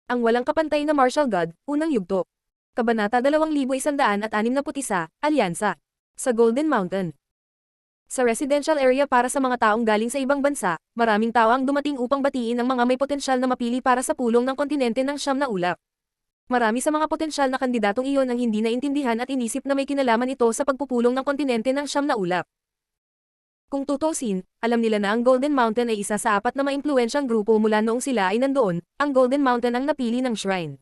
Ang walang kapantay na martial god, unang yugto. Kabanata 2161, Alyansa. Sa Golden Mountain. Sa residential area para sa mga taong galing sa ibang bansa, maraming tao ang dumating upang batiin ang mga may potensyal na mapili para sa pulong ng kontinente ng Siyam na Ulap. Marami sa mga potensyal na kandidatong iyon ang hindi naintindihan at inisip na may kinalaman ito sa pagpupulong ng kontinente ng Siyam na Ulap. Kung tutusin, alam nila na ang Golden Mountain ay isa sa apat na maimpluwensyang grupo mula noong sila ay nandoon, ang Golden Mountain ang napili ng shrine.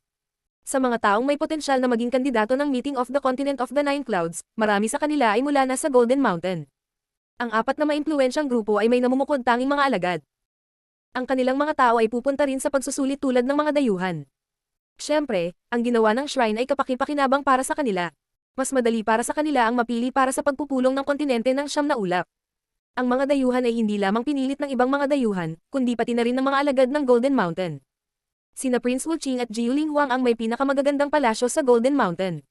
Sa mga taong may potensyal na maging kandidato ng Meeting of the Continent of the Nine Clouds, marami sa kanila ay mula na sa Golden Mountain. Ang apat na maimpluwensyang grupo ay may namumukod tanging mga alagad. Ang kanilang mga tao ay pupunta rin sa pagsusulit tulad ng mga dayuhan. Siyempre, ang ginawa ng shrine ay kapaki-pakinabang para sa kanila. Mas madali para sa kanila ang mapili para sa pagpupulong ng kontinente ng Siyam na Ulap. Ang mga dayuhan ay hindi lamang pinilit ng ibang mga dayuhan, kundi pati na rin ng mga alagad ng Golden Mountain. Sina Prince Wuqing at Jiuling Huang ang may pinakamagagandang palasyo sa Golden Mountain.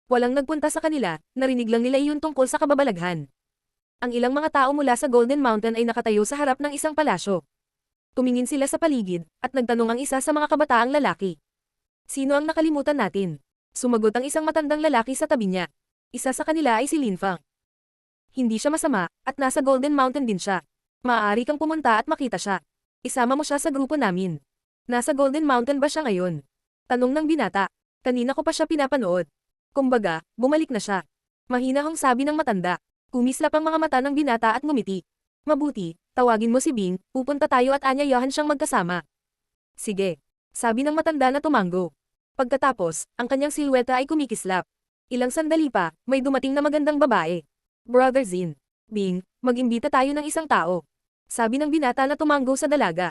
Walang nagpunta sa kanila, narinig lang nila iyon tungkol sa kababalaghan. Ang ilang mga tao mula sa Golden Mountain ay nakatayo sa harap ng isang palasyo. Tumingin sila sa paligid, at nagtanong ang isa sa mga kabataang lalaki. Sino ang nakalimutan natin? Sumagot ang isang matandang lalaki sa tabi niya. Isa sa kanila ay si Lin Fang. Hindi siya masama, at nasa Golden Mountain din siya. Maaari kang pumunta at makita siya. Isama mo siya sa grupo namin. Nasa Golden Mountain ba siya ngayon? Tanong ng binata. Kanina ko pa siya pinapanood. Kumbaga, bumalik na siya. Mahinahong sabi ng matanda. Kumislap ang mga mata ng binata at ngumiti. Mabuti, tawagin mo si Bing, pupunta tayo at anyayahan siyang magkasama. Sige. Sabi ng matanda na tumango. Pagkatapos, ang kanyang silweta ay kumikislap. Ilang sandali pa, may dumating na magandang babae. Brother Zin. Bing, mag-imbita tayo ng isang tao. Sabi ng binata na tumango sa dalaga.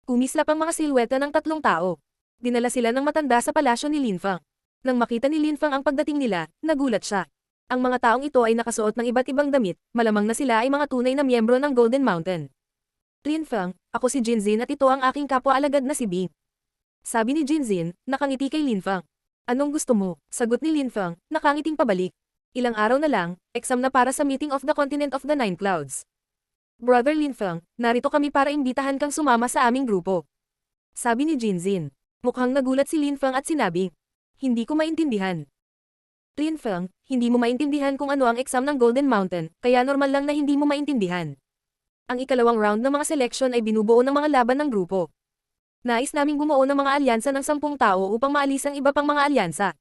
Kumislap ang mga silweta ng tatlong tao. Dinala sila ng matanda sa palasyo ni Lin Fang. Nang makita ni Lin Fang ang pagdating nila, nagulat siya. Ang mga taong ito ay nakasuot ng iba't ibang damit, malamang na sila ay mga tunay na miyembro ng Golden Mountain. Lin Fang, ako si Jin Zin at ito ang aking kapwa-alagad na si Bing. Sabi ni Jin Zin, nakangiti kay Lin Fang. Anong gusto mo? Sagot ni Lin Fang, nakangiting pabalik. Ilang araw na lang, exam na para sa Meeting of the Continent of the Nine Clouds. Brother Lin Fang, narito kami para imbitahan kang sumama sa aming grupo. Sabi ni Jin Zin. Mukhang nagulat si Lin Fang at sinabi. Hindi ko maintindihan. Lin Fang, hindi mo maintindihan kung ano ang exam ng Golden Mountain, kaya normal lang na hindi mo maintindihan. Ang ikalawang round ng mga selection ay binubuo ng mga laban ng grupo. Nais naming bumuo ng mga alyansa ng 10 tao upang maalis ang iba pang mga alyansa.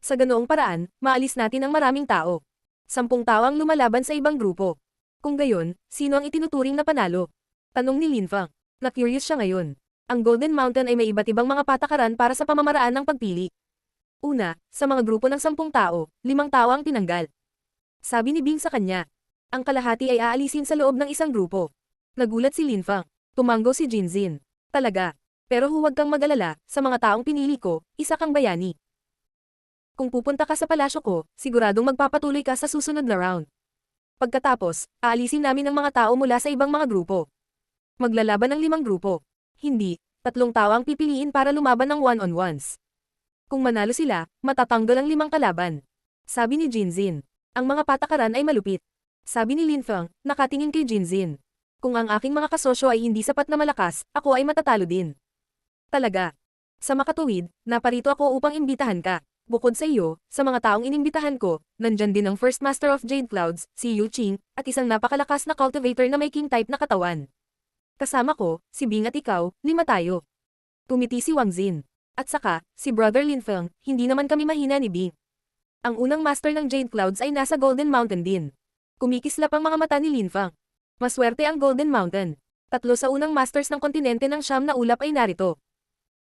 Sa ganoong paraan, maalis natin ang maraming tao. 10 tao ang lumalaban sa ibang grupo. Kung gayon, sino ang itinuturing na panalo? Tanong ni Lin Fang. Na-curious siya ngayon. Ang Golden Mountain ay may iba't ibang mga patakaran para sa pamamaraan ng pagpili. Una, sa mga grupo ng 10 tao, 5 tao ang tinanggal. Sabi ni Bing sa kanya. Ang kalahati ay aalisin sa loob ng isang grupo. Nagulat si Lin Fang. Tumango si Jin Zin. Talaga. Pero huwag kang mag-alala, sa mga taong pinili ko, isa kang bayani. Kung pupunta ka sa palasyo ko, siguradong magpapatuloy ka sa susunod na round. Pagkatapos, aalisin namin ang mga tao mula sa ibang mga grupo. Maglalaban ng 5 grupo. Hindi, 3 tao ang pipiliin para lumaban ng one-on-ones. Kung manalo sila, matatanggal ang 5 kalaban. Sabi ni Jin Zin. Ang mga patakaran ay malupit. Sabi ni Lin Fang, nakatingin kay Jin Zin. Kung ang aking mga kasosyo ay hindi sapat na malakas, ako ay matatalo din. Talaga. Sa makatuwid, naparito ako upang imbitahan ka. Bukod sa iyo, sa mga taong inimbitahan ko, nandyan din ang First Master of Jade Clouds, si Yu Qing, at isang napakalakas na cultivator na may king type na katawan. Kasama ko, si Bing at ikaw, 5 tayo. Tumiti si Wang Zin. At saka, si Brother Lin Feng, hindi naman kami mahina ni Bing. Ang unang master ng Jade Clouds ay nasa Golden Mountain din. Kumikislap ang mga mata ni Lin Feng. Maswerte ang Golden Mountain. 3 sa unang masters ng kontinente ng Siyam na Ulap ay narito.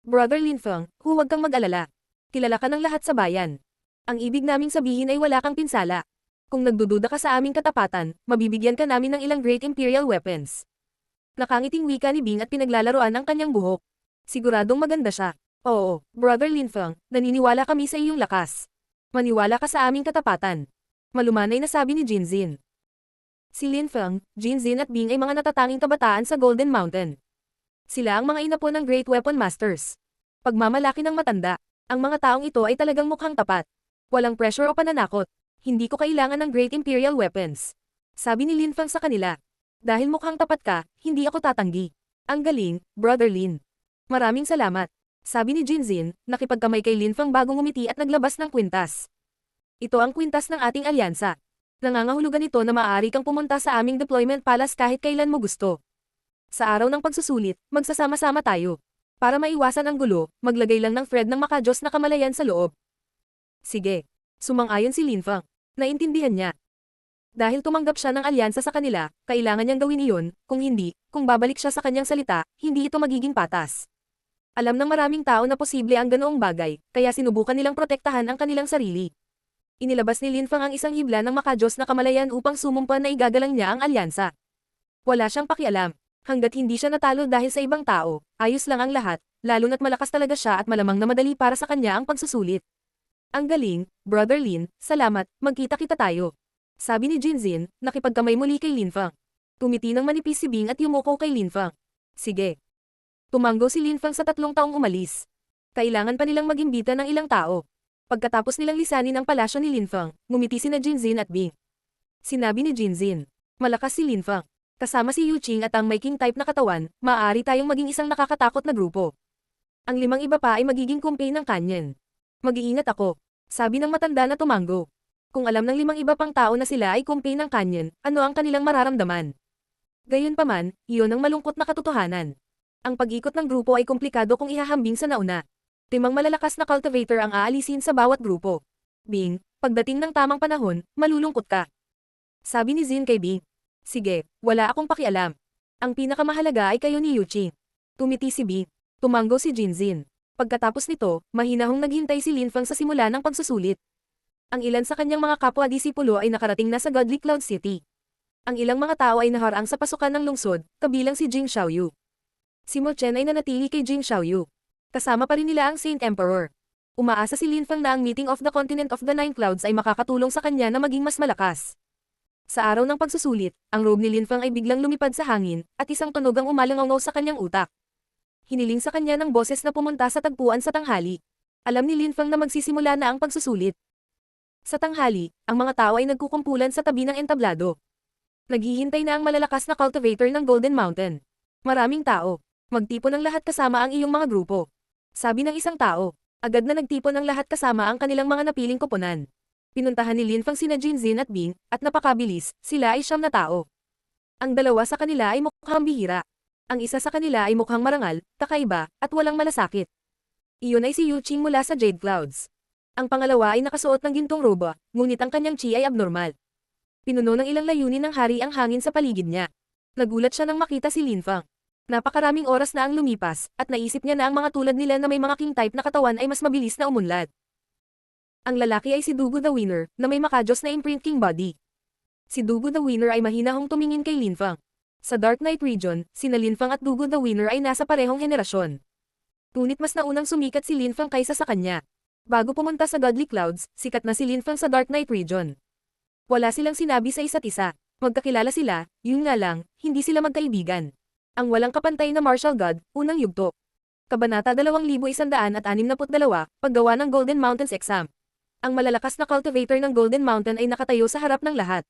Brother Lin Feng, huwag kang mag-alala. Kilala ka ng lahat sa bayan. Ang ibig naming sabihin ay wala kang pinsala. Kung nagdududa ka sa aming katapatan, mabibigyan ka namin ng ilang Great Imperial Weapons. Nakangiting wika ni Bing at pinaglalaroan ang kanyang buhok. Siguradong maganda siya. Oo, Brother Lin Feng, naniniwala kami sa iyong lakas. Maniwala ka sa aming katapatan. Malumanay na sabi ni Jin Zin. Si Lin Feng, Jin Zin at Bing ay mga natatanging kabataan sa Golden Mountain. Sila ang mga inapo ng Great Weapon Masters. Pagmamalaki ng matanda. Ang mga taong ito ay talagang mukhang tapat. Walang pressure o pananakot. Hindi ko kailangan ng Great Imperial Weapons. Sabi ni Lin Fang sa kanila. Dahil mukhang tapat ka, hindi ako tatanggi. Ang galing, Brother Lin. Maraming salamat. Sabi ni Jinzin, nakipagkamay kay Lin Fang bago ngumiti at naglabas ng kwintas. Ito ang kwintas ng ating alyansa. Nangangahulugan ito na maaari kang pumunta sa aming deployment palace kahit kailan mo gusto. Sa araw ng pagsusulit, magsasama-sama tayo. Para maiwasan ang gulo, maglagay lang ng thread ng makajos na kamalayan sa loob. Sige. Sumang-ayon si Lin Fang. Naintindihan niya. Dahil tumanggap siya ng alyansa sa kanila, kailangan niyang gawin iyon, kung hindi, kung babalik siya sa kanyang salita, hindi ito magiging patas. Alam ng maraming tao na posible ang ganoong bagay, kaya sinubukan nilang protektahan ang kanilang sarili. Inilabas ni Lin Fang ang isang hibla ng makajos na kamalayan upang sumumpa na igagalang niya ang alyansa. Wala siyang pakialam. Hanggat hindi siya natalo dahil sa ibang tao, ayos lang ang lahat, lalo na't malakas talaga siya at malamang na madali para sa kanya ang pagsusulit. Ang galing, Brother Lin, salamat, magkita-kita tayo. Sabi ni Jinzin, nakipagkamay muli kay Lin Fang. Tumiti ng manipis si Bing at yumuko kay Lin Fang. Sige. Tumanggo si Lin Fang sa 3 taong umalis. Kailangan pa nilang mag-imbita ng ilang tao. Pagkatapos nilang lisanin ang palasyo ni Lin Fang, ngumiti sina Jinzin at Bing. Sinabi ni Jinzin, malakas si Lin Fang. Kasama si Yu Qing at ang may king type na katawan, maaari tayong maging isang nakakatakot na grupo. Ang 5 iba pa ay magiging kumpay ng kanyen. Mag-iingat ako. Sabi ng matanda na tumanggo. Kung alam ng 5 iba pang tao na sila ay kumpay ng kanyen, ano ang kanilang mararamdaman? Gayunpaman, iyon ang malungkot na katotohanan. Ang pag-ikot ng grupo ay komplikado kung ihahambing sa nauna. 5 malalakas na cultivator ang aalisin sa bawat grupo. Bing, pagdating ng tamang panahon, malulungkot ka. Sabi ni Zin kay Bing. Sige, wala akong pakialam. Ang pinakamahalaga ay kayo ni Yu Qing. Tumiti si Bing. Tumanggo si Jinzin. Pagkatapos nito, mahinahong naghintay si Lin Fang sa simula ng pagsusulit. Ang ilan sa kanyang mga kapwa-disipulo ay nakarating na sa Godly Cloud City. Ang ilang mga tao ay naharang sa pasukan ng lungsod, kabilang si Jing Xiaoyu. Si Mo Chen ay nanatili kay Jing Xiaoyu. Kasama pa rin nila ang Saint Emperor. Umaasa si Lin Fang na ang meeting of the Continent of the Nine Clouds ay makakatulong sa kanya na maging mas malakas. Sa araw ng pagsusulit, ang robe ni Lin Fang ay biglang lumipad sa hangin, at isang tunog ang umalangaw sa kanyang utak. Hiniling sa kanya ng boses na pumunta sa tagpuan sa tanghali. Alam ni Lin Fang na magsisimula na ang pagsusulit. Sa tanghali, ang mga tao ay nagkukumpulan sa tabi ng entablado. Naghihintay na ang malalakas na cultivator ng Golden Mountain. Maraming tao. Magtipon ng lahat kasama ang iyong mga grupo. Sabi ng isang tao. Agad na nagtipon ng lahat kasama ang kanilang mga napiling koponan. Pinuntahan ni Lin Fang sina Jinzin at Bing, at napakabilis, sila ay 9 na tao. Ang 2 sa kanila ay mukhang bihira. Ang isa sa kanila ay mukhang marangal, kakaiba, at walang malasakit. Iyon ay si Yu Qing mula sa Jade Clouds. Ang pangalawa ay nakasuot ng gintong roba, ngunit ang kanyang chi ay abnormal. Pinuno ng ilang layunin ng hari ang hangin sa paligid niya. Nagulat siya nang makita si Lin Fang. Napakaraming oras na ang lumipas, at naisip niya na ang mga tulad nila na may mga king type na katawan ay mas mabilis na umunlad. Ang lalaki ay si Dugu the Winner, na may makajos na imprint king body. Si Dugu the Winner ay mahinahong tumingin kay Lin Fang. Sa Dark Knight region, sina Lin Fang at Dugu the Winner ay nasa parehong henerasyon. Ngunit mas naunang sumikat si Lin Fang kaysa sa kanya. Bago pumunta sa Godly Clouds, sikat na si Lin Fang sa Dark Knight region. Wala silang sinabi sa isa't isa. Magkakilala sila, yun nga lang, hindi sila magkaibigan. Ang walang kapantay na martial god, unang yugto. Kabanata 2162, paggawa ng Golden Mountains exam. Ang malalakas na cultivator ng Golden Mountain ay nakatayo sa harap ng lahat.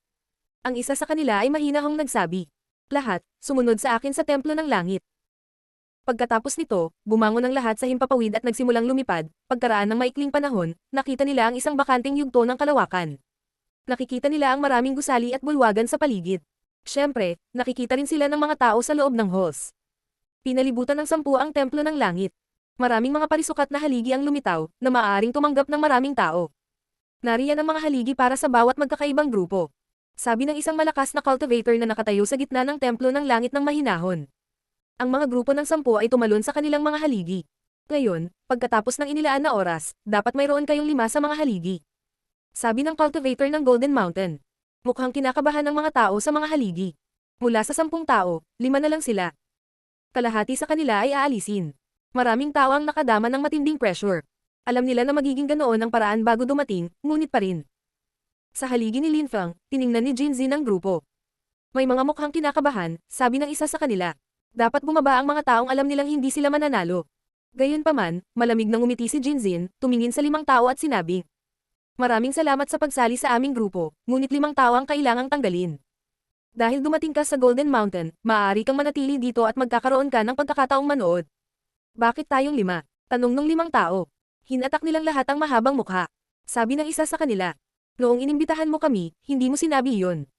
Ang isa sa kanila ay mahinahong nagsabi. Lahat, sumunod sa akin sa Templo ng Langit. Pagkatapos nito, bumangon ang lahat sa himpapawid at nagsimulang lumipad. Pagkaraan ng maikling panahon, nakita nila ang isang bakanting yugto ng kalawakan. Nakikita nila ang maraming gusali at bulwagan sa paligid. Siyempre, nakikita rin sila ng mga tao sa loob ng halls. Pinalibutan ng 10 ang Templo ng Langit. Maraming mga parisukat na haligi ang lumitaw, na maaaring tumanggap ng maraming tao. Nariyan ang mga haligi para sa bawat magkakaibang grupo. Sabi ng isang malakas na cultivator na nakatayo sa gitna ng Templo ng Langit ng mahinahon. Ang mga grupo ng 10 ay tumalon sa kanilang mga haligi. Ngayon, pagkatapos ng inilaan na oras, dapat mayroon kayong 5 sa mga haligi. Sabi ng cultivator ng Golden Mountain. Mukhang kinakabahan ng mga tao sa mga haligi. Mula sa 10 tao, 5 na lang sila. Kalahati sa kanila ay aalisin. Maraming tao ang nakadama ng matinding pressure. Alam nila na magiging ganoon ang paraan bago dumating, ngunit pa rin. Sa haligi ni Lin Fang, tiningnan ni Jinzin ang grupo. May mga mukhang kinakabahan, sabi ng isa sa kanila. Dapat bumaba ang mga taong alam nilang hindi sila mananalo. Gayunpaman, malamig nang umiti si Jinzin, tumingin sa 5 tao at sinabi. Maraming salamat sa pagsali sa aming grupo, ngunit 5 tao ang kailangang tanggalin. Dahil dumating ka sa Golden Mountain, maaari kang manatili dito at magkakaroon ka ng pagkakataong manood. Bakit tayong 5? Tanong ng 5 tao. Hinatak nilang lahat ang mahabang mukha. Sabi ng isa sa kanila. Noong inimbitahan mo kami, hindi mo sinabi iyon.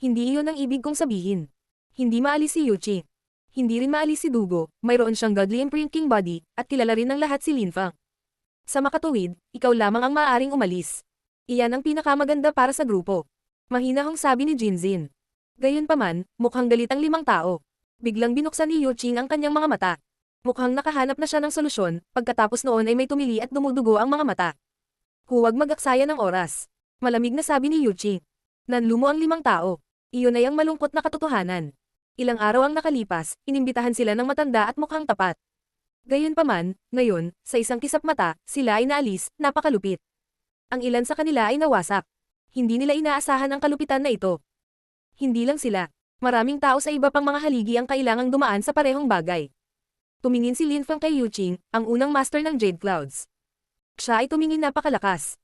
Hindi iyon ang ibig kong sabihin. Hindi maalis si Yuchi. Hindi rin maalis si Dugo, mayroon siyang godly imprint king body, at kilala rin ng lahat si Linfang. Sa makatuwid, ikaw lamang ang maaaring umalis. Iyan ang pinakamaganda para sa grupo. Mahinahong sabi ni Jinzin. Gayunpaman, mukhang galit ang 5 tao. Biglang binuksan ni Yuching ang kanyang mga mata. Mukhang nakahanap na siya ng solusyon, pagkatapos noon ay may tumili at dumudugo ang mga mata. Huwag mag-aksaya ng oras. Malamig na sabi ni Yuching. Nanlumo ang 5 tao. Iyon ay ang malungkot na katotohanan. Ilang araw ang nakalipas, inimbitahan sila ng matanda at mukhang tapat. Gayunpaman, ngayon, sa isang kisap mata, sila ay naalis, napakalupit. Ang ilan sa kanila ay nawasak. Hindi nila inaasahan ang kalupitan na ito. Hindi lang sila. Maraming tao sa iba pang mga haligi ang kailangang dumaan sa parehong bagay. Tumingin si Linfang kay Yuching, ang unang master ng Jade Clouds. Siya ay tumingin napakalakas.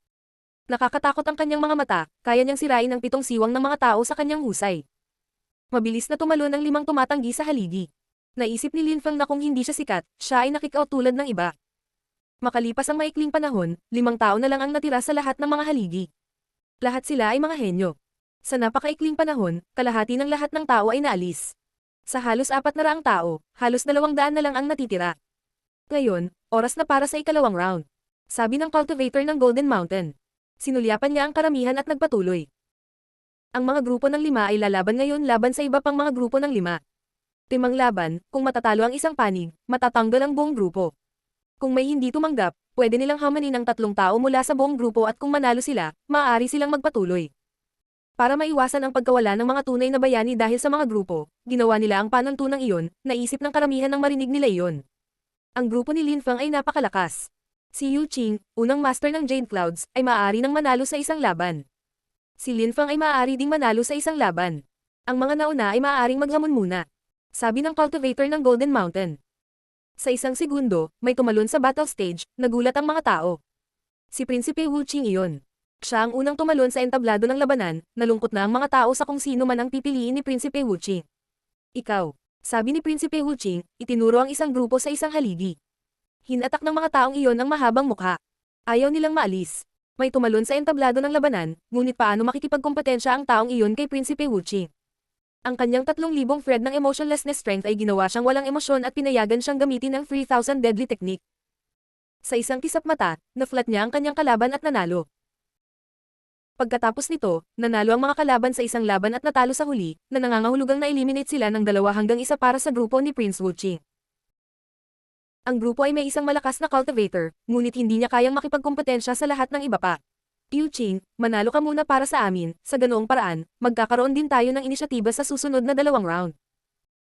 Nakakatakot ang kanyang mga mata, kaya niyang sirain ang 7 siwang ng mga tao sa kanyang husay. Mabilis na tumalon ang 5 tumatanggi sa haligi. Naisip ni Linfang na kung hindi siya sikat, siya ay nakikaw tulad ng iba. Makalipas ang maikling panahon, 5 tao na lang ang natira sa lahat ng mga haligi. Lahat sila ay mga henyo. Sa napakaikling panahon, kalahati ng lahat ng tao ay naalis. Sa halos 400 tao, halos 200 na lang ang natitira. Ngayon, oras na para sa ikalawang round. Sabi ng cultivator ng Golden Mountain. Sinulyapan niya ang karamihan at nagpatuloy. Ang mga grupo ng 5 ay lalaban ngayon laban sa iba pang mga grupo ng 5. Timang laban, kung matatalo ang isang panig, matatanggal ang buong grupo. Kung may hindi tumanggap, pwede nilang hamanin ang 3 tao mula sa buong grupo at kung manalo sila, maaari silang magpatuloy. Para maiwasan ang pagkawala ng mga tunay na bayani dahil sa mga grupo, ginawa nila ang panuntunang iyon, naisip ng karamihan ng marinig nila iyon. Ang grupo ni Linfang ay napakalakas. Si Yuching, unang master ng Jade Clouds, ay maaari nang manalo sa isang laban. Si Linfang ay maaari ding manalo sa isang laban. Ang mga nauna ay maaaring maghamon muna. Sabi ng cultivator ng Golden Mountain. Sa isang segundo, may tumalon sa battle stage, nagulat ang mga tao. Si Prinsipe Wuching iyon. Siya ang unang tumalon sa entablado ng labanan, nalungkot na ang mga tao sa kung sino man ang pipiliin ni Prinsipe Wuching. Ikaw, sabi ni Prinsipe Wuching, itinuro ang isang grupo sa isang haligi. Hinatak ng mga taong iyon ang mahabang mukha. Ayaw nilang maalis. May tumalon sa entablado ng labanan, ngunit paano makikipagkompetensya ang taong iyon kay Prinsipe Wuching? Ang kanyang 3,000 thread ng emotionlessness strength ay ginawa siyang walang emosyon at pinayagan siyang gamitin ang 3,000 deadly technique. Sa isang kisap mata, na-flat niya ang kanyang kalaban at nanalo. Pagkatapos nito, nanalo ang mga kalaban sa isang laban at natalo sa huli, na nangangahulugang na-eliminate sila ng 2 hanggang 1 para sa grupo ni Prince Wuching. Ang grupo ay may isang malakas na cultivator, ngunit hindi niya kayang makipagkompetensya sa lahat ng iba pa. Yuching, manalo ka muna para sa amin, sa ganoong paraan, magkakaroon din tayo ng inisyatiba sa susunod na 2 round.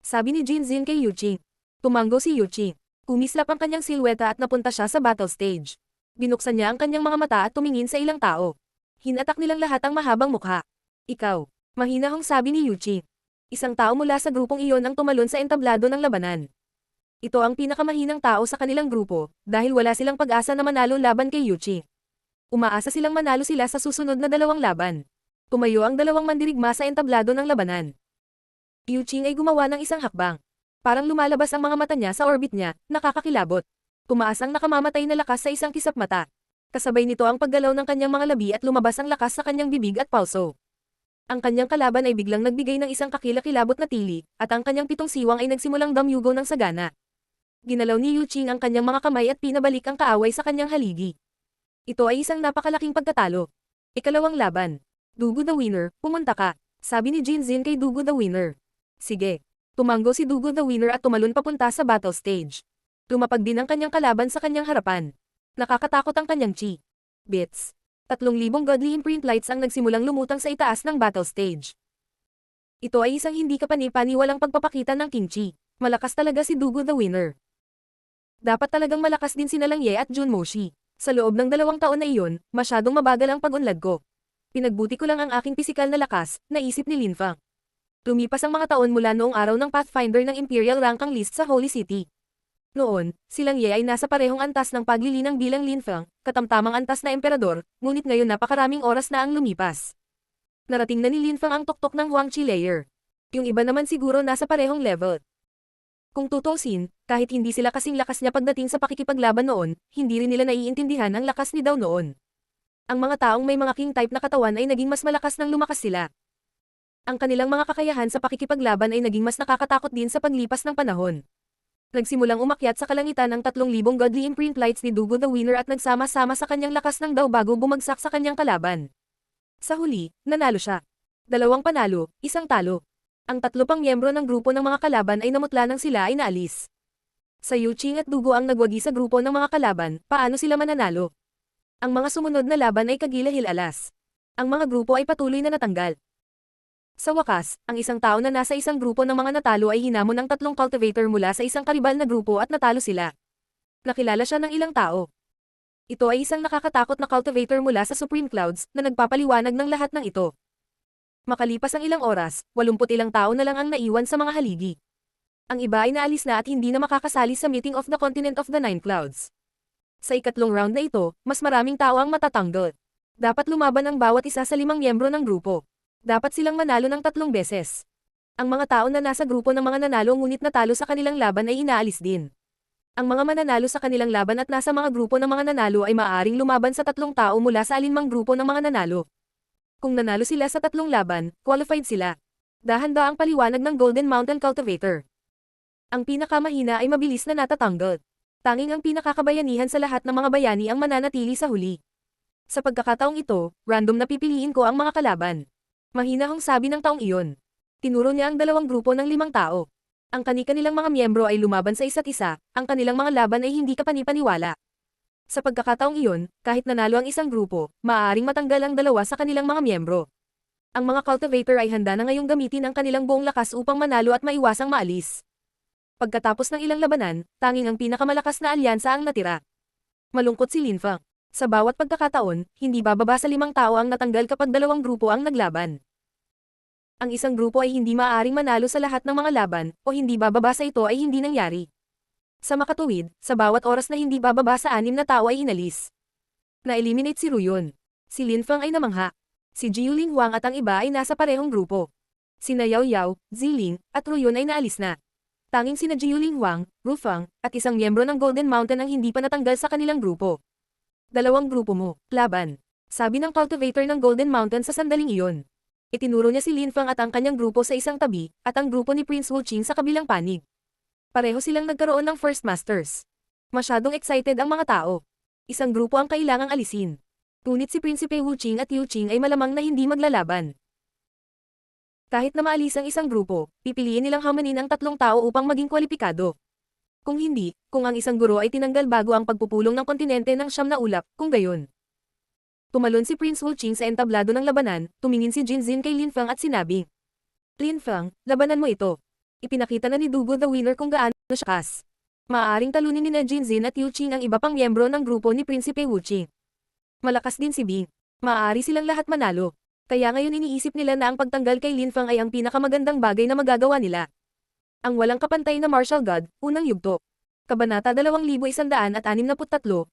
Sabi ni Jinzin kay Yuching. Tumanggo si Yuching. Kumislap ang kanyang silweta at napunta siya sa battle stage. Binuksan niya ang kanyang mga mata at tumingin sa ilang tao. Hinatak nilang lahat ang mahabang mukha. Ikaw, mahinahong sabi ni Yuching. Isang tao mula sa grupong iyon ang tumalon sa entablado ng labanan. Ito ang pinakamahinang tao sa kanilang grupo, dahil wala silang pag-asa na manalo laban kay Yuching. Umaasa silang manalo sila sa susunod na 2 laban. Tumayo ang 2 mandirigma sa entablado ng labanan. Yuching ay gumawa ng isang hakbang. Parang lumalabas ang mga mata niya sa orbit niya, nakakakilabot. Tumaas ang nakamamatay na lakas sa isang kisap mata. Kasabay nito ang paggalaw ng kanyang mga labi at lumabas ang lakas sa kanyang bibig at pulso. Ang kanyang kalaban ay biglang nagbigay ng isang kakilakilabot na tili, at ang kanyang 7 siwang ay nagsimulang damyugo ng sagana. Ginalaw ni Yuching ang kanyang mga kamay at pinabalik ang kaaway sa kanyang haligi. Ito ay isang napakalaking pagkatalo. Ikalawang laban. Dugo the winner, pumunta ka, sabi ni Jinzin kay Dugo the winner. Sige. Tumanggo si Dugo the winner at tumalon papunta sa battle stage. Lumapag din ang kanyang kalaban sa kanyang harapan. Nakakatakot ang kanyang chi. Bits. 3,000 godly imprint lights ang nagsimulang lumutang sa itaas ng battle stage. Ito ay isang hindi kapani-paniwalang pagpapakita ng King Chi. Malakas talaga si Dugo the winner. Dapat talagang malakas din si Langye at Jun Moshi. Sa loob ng 2 taon na iyon, masyadong mabagal ang pag-unlad ko. Pinagbuti ko lang ang aking pisikal na lakas, naisip ni Linfang. Lumipas ang mga taon mula noong araw ng Pathfinder ng Imperial rank ang list sa Holy City. Noon, si Langye ay nasa parehong antas ng paglilinang bilang Linfang, katamtamang antas na emperador, ngunit ngayon napakaraming oras na ang lumipas. Narating na ni Linfang ang tuktok ng Huangqi layer. Yung iba naman siguro nasa parehong level. Kung tutuusin, kahit hindi sila kasing lakas niya pagdating sa pakikipaglaban noon, hindi rin nila naiintindihan ang lakas ni Dao noon. Ang mga taong may mga king type na katawan ay naging mas malakas nang lumakas sila. Ang kanilang mga kakayahan sa pakikipaglaban ay naging mas nakakatakot din sa paglipas ng panahon. Nagsimulang umakyat sa kalangitan ng 3,000 godly imprint lights ni Dugo the Winner at nagsama-sama sa kanyang lakas ng Dao bago bumagsak sa kanyang kalaban. Sa huli, nanalo siya. 2 panalo, 1 talo. Ang 3 pang miyembro ng grupo ng mga kalaban ay namutla nang sila ay naalis. Sa Yuching at Dugo ang nagwagi sa grupo ng mga kalaban, paano sila mananalo? Ang mga sumunod na laban ay kagilahil-alas. Ang mga grupo ay patuloy na natanggal. Sa wakas, ang isang tao na nasa isang grupo ng mga natalo ay hinamon ng 3 cultivator mula sa isang karibal na grupo at natalo sila. Nakilala siya ng ilang tao. Ito ay isang nakakatakot na cultivator mula sa Supreme Clouds na nagpapaliwanag ng lahat ng ito. Makalipas ang ilang oras, 80 ilang tao na lang ang naiwan sa mga haligi. Ang iba ay naalis na at hindi na makakasali sa meeting of the Continent of the Nine Clouds. Sa ikatlong round na ito, mas maraming tao ang matatanggol. Dapat lumaban ang bawat isa sa 5 miyembro ng grupo. Dapat silang manalo ng 3 beses. Ang mga tao na nasa grupo ng mga nanalo ngunit natalo sa kanilang laban ay inaalis din. Ang mga mananalo sa kanilang laban at nasa mga grupo ng mga nanalo ay maaaring lumaban sa 3 tao mula sa alinmang grupo ng mga nanalo. Kung nanalo sila sa 3 laban, qualified sila. Dahan-da ang paliwanag ng Golden Mountain Cultivator. Ang pinakamahina ay mabilis na natatanggol. Tanging ang pinakakabayanihan sa lahat ng mga bayani ang mananatili sa huli. Sa pagkakataong ito, random na pipiliin ko ang mga kalaban. Mahinahong sabi ng taong iyon. Tinuro niya ang 2 grupo ng 5 tao. Ang kani-kanilang mga miyembro ay lumaban sa isa't isa, ang kanilang mga laban ay hindi kapani-paniwala. Sa pagkakataong iyon, kahit nanalo ang isang grupo, maaaring matanggal ang 2 sa kanilang mga miyembro. Ang mga cultivator ay handa na ngayong gamitin ang kanilang buong lakas upang manalo at maiwasang maalis. Pagkatapos ng ilang labanan, tanging ang pinakamalakas na alyansa ang natira. Malungkot si Lin Feng. Sa bawat pagkakataon, hindi bababa sa 5 tao ang natanggal kapag 2 grupo ang naglaban. Ang isang grupo ay hindi maaaring manalo sa lahat ng mga laban, o hindi bababa sa ito ay hindi nangyari. Sa makatuwid, sa bawat oras na hindi bababa sa 6 na tao ay inalis. Na-eliminate si Ruyon. Si Lin Feng ay namangha. Si Jiuling Huang at ang iba ay nasa parehong grupo. Sina Yao Yao, Ziling, at Ruyon ay naalis na. Tanging sina Jiuling Huang, Ru Feng, at isang miyembro ng Golden Mountain ang hindi pa natanggal sa kanilang grupo. 2 grupo mo, laban. Sabi ng cultivator ng Golden Mountain sa sandaling iyon. Itinuro niya si Lin Feng at ang kanyang grupo sa isang tabi, at ang grupo ni Prince Wuqing sa kabilang panig. Pareho silang nagkaroon ng First Masters. Masyadong excited ang mga tao. Isang grupo ang kailangang alisin. Ngunit si Prinsipe Wuqing at Yuqing ay malamang na hindi maglalaban. Kahit na maalis ang isang grupo, pipiliin nilang hamanin ang 3 tao upang maging kwalipikado. Kung hindi, kung ang isang guro ay tinanggal bago ang pagpupulong ng kontinente ng 9 na ulap, kung gayon. Tumalon si Prince Wuqing sa entablado ng labanan, tumingin si Jinzin kay Lin Feng at sinabi, Lin Feng, labanan mo ito. Ipinakita na ni Dugo the Winner kung gaano siya kas. Maaaring talunin ni na Jinzin at Yuqing ang iba pang miyembro ng grupo ni Prinsipe Wuqing. Malakas din si Bing. Maaari silang lahat manalo. Kaya ngayon iniisip nila na ang pagtanggal kay Lin Feng ay ang pinakamagandang bagay na magagawa nila. Ang walang kapantay na martial god, unang yugto. Kabanata 2163,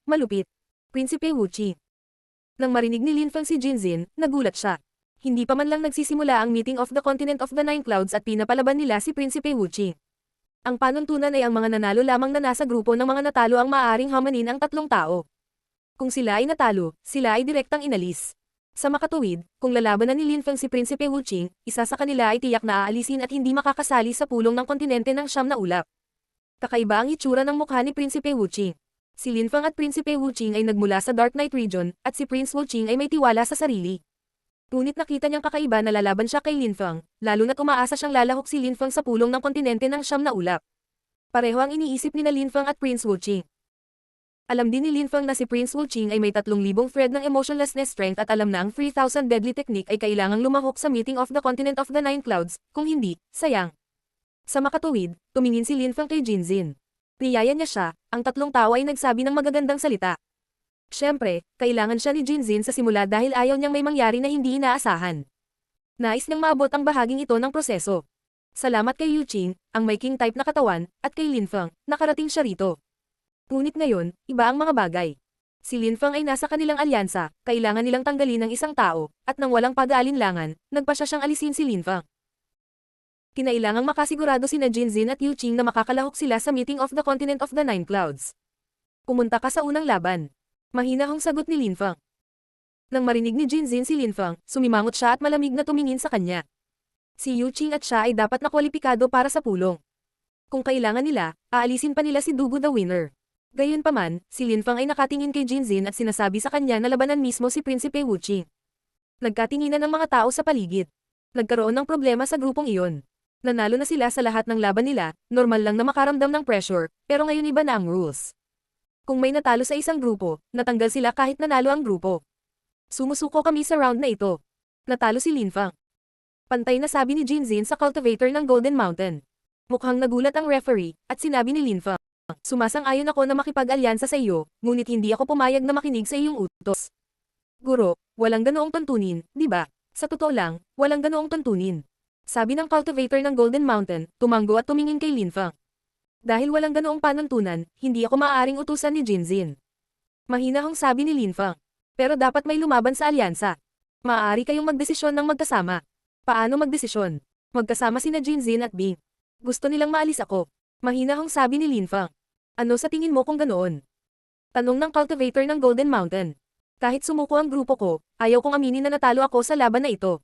malupit. Prinsipe Wuqing. Nang marinig ni Lin Feng si Jinzin, nagulat siya. Hindi pa man lang nagsisimula ang meeting of the Continent of the Nine Clouds at pinapalaban nila si Prinsipe Wuqing. Ang panuntunan ay ang mga nanalo lamang na nasa grupo ng mga natalo ang maaaring hamanin ang 3 tao. Kung sila ay natalo, sila ay direktang inalis. Sa makatuwid, kung lalabanan ni Lin Feng si Prinsipe Wuqing, isa sa kanila ay tiyak na aalisin at hindi makakasali sa pulong ng kontinente ng 9 na ulap. Kakaiba ang itsura ng mukha ni Prinsipe Wuqing. Si Lin Feng at Prinsipe Wuqing ay nagmula sa Dark Knight region, at si Prince Wuqing ay may tiwala sa sarili. Ngunit nakita niyang kakaiba na lalaban siya kay Lin Feng, lalo na't umaasa siyang lalahok si Lin Feng sa pulong ng kontinente ng 9 na ulap. Pareho ang iniisip ni na Lin Feng at Prince Wuqing. Alam din ni Lin Feng na si Prince Wuqing ay may 3,000 thread ng emotionlessness strength at alam na ang 3,000 deadly technique ay kailangang lumahok sa meeting of the Continent of the Nine Clouds, kung hindi, sayang. Sa makatuwid, tumingin si Lin Feng kay Jinzin. Niyaya niya siya, ang 3 tao ay nagsabi ng magagandang salita. Siyempre, kailangan siya ni Jinzin sa simula dahil ayaw niyang may mangyari na hindi inaasahan. Nais niyang maabot ang bahaging ito ng proseso. Salamat kay Yuqing, ang may king type na katawan, at kay Lin Feng, nakarating siya rito. Ngunit ngayon, iba ang mga bagay. Si Lin Feng ay nasa kanilang alyansa, kailangan nilang tanggalin ng isang tao, at nang walang pag-aalinlangan, nagpasya siyang alisin si Lin Feng. Kinailangang makasigurado sina Jinzin at Yu Qing na makakalahok sila sa meeting of the Continent of the Nine Clouds. Pumunta ka sa unang laban. Mahinahong sagot ni Lin Feng. Nang marinig ni Jinzin si Lin Feng, sumimangot siya at malamig na tumingin sa kanya. Si Yu Qing at siya ay dapat na kwalipikado para sa pulong. Kung kailangan nila, aalisin pa nila si Dugu the winner. Gayunpaman, si Lin Feng ay nakatingin kay Jinzin at sinasabi sa kanya na labanan mismo si Prinsipe Wu Qing. Nagkatinginan ng mga tao sa paligid. Nagkaroon ng problema sa grupong iyon. Nanalo na sila sa lahat ng laban nila, normal lang na makaramdam ng pressure, pero ngayon iba na ang rules. Kung may natalo sa isang grupo, natanggal sila kahit nanalo ang grupo. Sumusuko kami sa round na ito. Natalo si Lin Feng. Pantay na sabi ni Jinzin sa cultivator ng Golden Mountain. Mukhang nagulat ang referee, at sinabi ni Lin Feng, sumasang-ayon ako na makipag-alyansa sa iyo, ngunit hindi ako pumayag na makinig sa iyong utos. Guro, walang ganoong tuntunin, di ba? Sa totoo lang, walang ganoong tuntunin. Sabi ng cultivator ng Golden Mountain, tumanggo at tumingin kay Lin Feng. Dahil walang ganoong panuntunan, hindi ako maaaring utusan ni Jinzin. Mahinahong sabi ni Lin Feng. Pero dapat may lumaban sa alyansa. Maaari kayong magdesisyon ng magkasama. Paano magdesisyon? Magkasama sina Jinzin at Bing. Gusto nilang maalis ako. Mahinahong sabi ni Lin Feng. Ano sa tingin mo kung ganoon? Tanong ng cultivator ng Golden Mountain. Kahit sumuko ang grupo ko, ayaw kong aminin na natalo ako sa laban na ito.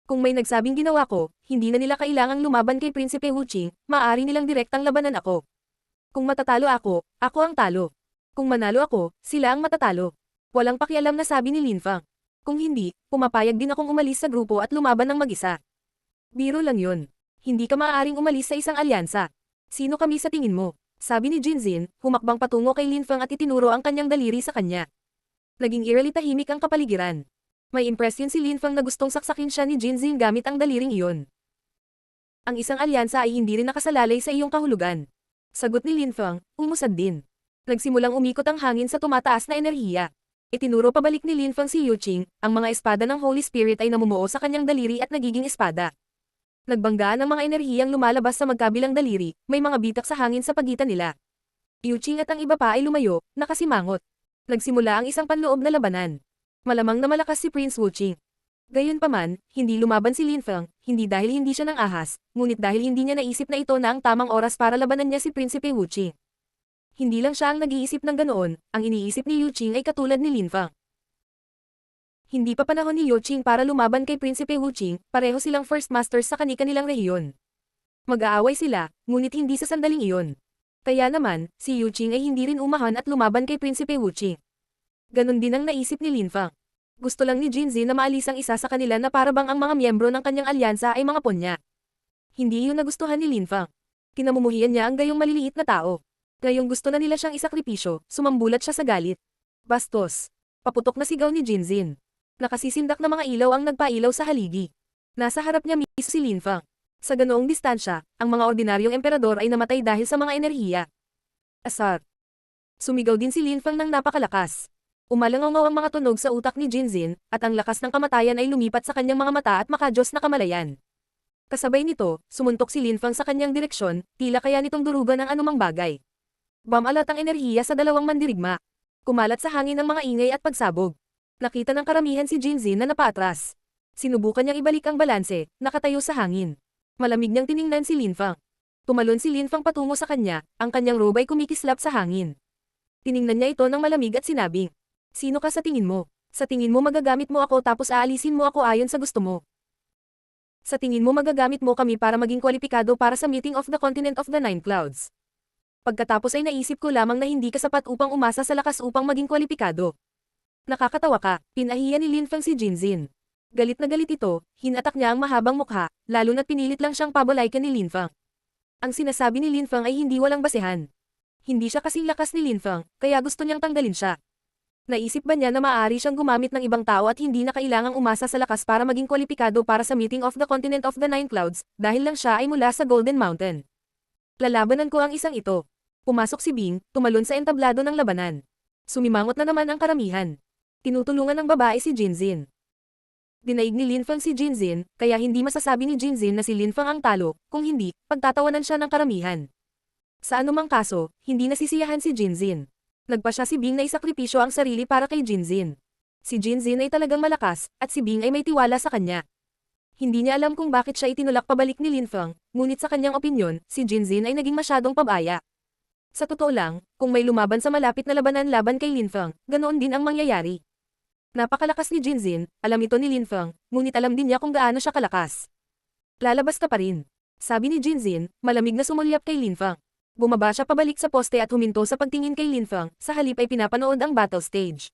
Kung may nagsabing ginawa ko, hindi na nila kailangang lumaban kay Prinsipe Wu Qing, maaari nilang direktang labanan ako. Kung matatalo ako ang talo. Kung manalo ako, sila ang matatalo. Walang pakialam na sabi ni Lin Feng. Kung hindi, pumapayag din akong umalis sa grupo at lumaban ng mag-isa. Biro lang yun. Hindi ka maaaring umalis sa isang alyansa. Sino kami sa tingin mo? Sabi ni Jinzin, humakbang patungo kay Lin Feng at itinuro ang kanyang daliri sa kanya. Naging eerily tahimik ang kapaligiran. May impresyon si Lin Feng na gustong saksakin siya ni Jinzin gamit ang daliring iyon. Ang isang alyansa ay hindi rin nakasalalay sa iyong kahulugan. Sagot ni Lin Feng, umusad din. Nagsimulang umikot ang hangin sa tumataas na enerhiya. Itinuro pabalik ni Lin Feng si Yu Qing, ang mga espada ng Holy Spirit ay namumuo sa kanyang daliri at nagiging espada. Nagbanggaan ang mga enerhiyang lumalabas sa magkabilang daliri, may mga bitak sa hangin sa pagitan nila. Yu Qing at ang iba pa ay lumayo, nakasimangot. Nagsimula ang isang panloob na labanan. Malamang na malakas si Prince Wu Qing. Gayunpaman, hindi lumaban si Lin Feng, hindi dahil hindi siya ng ahas, ngunit dahil hindi niya naisip na ito na ang tamang oras para labanan niya si Prinsipe Wu Qing. Hindi lang siya ang nag-iisip ng ganoon, ang iniisip ni Yu Qing ay katulad ni Lin Feng. Hindi pa panahon ni Yu Qing para lumaban kay Prinsipe Wu Qing, pareho silang first masters sa kani-kanilang rehiyon. Mag-aaway sila, ngunit hindi sa sandaling iyon. Kaya naman, si Yu Qing ay hindi rin umahan at lumaban kay Prinsipe Wu Qing. Ganon din ang naisip ni Lin Feng. Gusto lang ni Jinzin na maalis ang isa sa kanila na parabang ang mga miyembro ng kanyang alyansa ay mga ponya. Hindi yun nagustuhan ni Lin Feng. Kinamumuhian niya ang gayong maliliit na tao. Ngayong gusto na nila siyang isakripisyo, sumambulat siya sa galit. Bastos. Paputok na sigaw ni Jinzin. Nakasisindak na mga ilaw ang nagpailaw sa haligi. Nasa harap niya mismo si Lin Feng. Sa ganoong distansya, ang mga ordinaryong emperador ay namatay dahil sa mga enerhiya. Asar. Sumigaw din si Lin Feng ng napakalakas. Umalangaw ang mga tunog sa utak ni Jinzin, at ang lakas ng kamatayan ay lumipat sa kanyang mga mata at makajos na kamalayan. Kasabay nito, sumuntok si Lin Feng sa kanyang direksyon, tila kaya nitong durugan ang anumang bagay. Bumalat ang enerhiya sa dalawang mandirigma. Kumalat sa hangin ang mga ingay at pagsabog. Nakita ng karamihan si Jinzin na napaatras. Sinubukan niyang ibalik ang balanse, nakatayo sa hangin. Malamig niyang tiningnan si Lin Feng. Tumalon si Lin Feng patungo sa kanya, ang kanyang robe ay kumikislap sa hangin. Tiningnan niya ito ng malamig at sinabing, "Sino ka sa tingin mo? Sa tingin mo magagamit mo ako tapos aalisin mo ako ayon sa gusto mo. Sa tingin mo magagamit mo kami para maging kwalipikado para sa meeting of the Continent of the Nine Clouds. Pagkatapos ay naisip ko lamang na hindi ka sapat upang umasa sa lakas upang maging kwalipikado." Nakakatawa ka, pinahiya ni Lin Feng si Jinzin. Galit na galit ito, hinatak niya ang mahabang mukha, lalo na't pinilit lang siyang pabalaykan ni Lin Feng. Ang sinasabi ni Lin Feng ay hindi walang basehan. Hindi siya kasing lakas ni Lin Feng, kaya gusto niyang tanggalin siya. Naisip ba niya na maaari siyang gumamit ng ibang tao at hindi na kailangang umasa sa lakas para maging kwalipikado para sa meeting of the Continent of the Nine Clouds, dahil lang siya ay mula sa Golden Mountain? Lalabanan ko ang isang ito. Pumasok si Bing, tumalon sa entablado ng labanan. Sumimangot na naman ang karamihan. Tinutulungan ng babae si Jinzin. Dinaig ni Lin Feng si Jinzin, kaya hindi masasabi ni Jinzin na si Lin Feng ang talo, kung hindi, pagtatawanan siya ng karamihan. Sa anumang kaso, hindi nasisiyahan si Jinzin. Nagpa siya si Bing na isakripisyo ang sarili para kay Jinzin. Si Jinzin ay talagang malakas, at si Bing ay may tiwala sa kanya. Hindi niya alam kung bakit siya itinulak pabalik ni Lin Feng, ngunit sa kanyang opinyon, si Jinzin ay naging masyadong pabaya. Sa totoo lang, kung may lumaban sa malapit na labanan laban kay Lin Feng, ganoon din ang mangyayari. Napakalakas ni Jinzin, alam ito ni Lin Feng, ngunit alam din niya kung gaano siya kalakas. Lalabas ka pa rin. Sabi ni Jinzin, malamig na sumulyap kay Lin Feng. Bumaba siya pabalik sa poste at huminto sa pagtingin kay Lin Feng, sa halip ay pinapanood ang battle stage.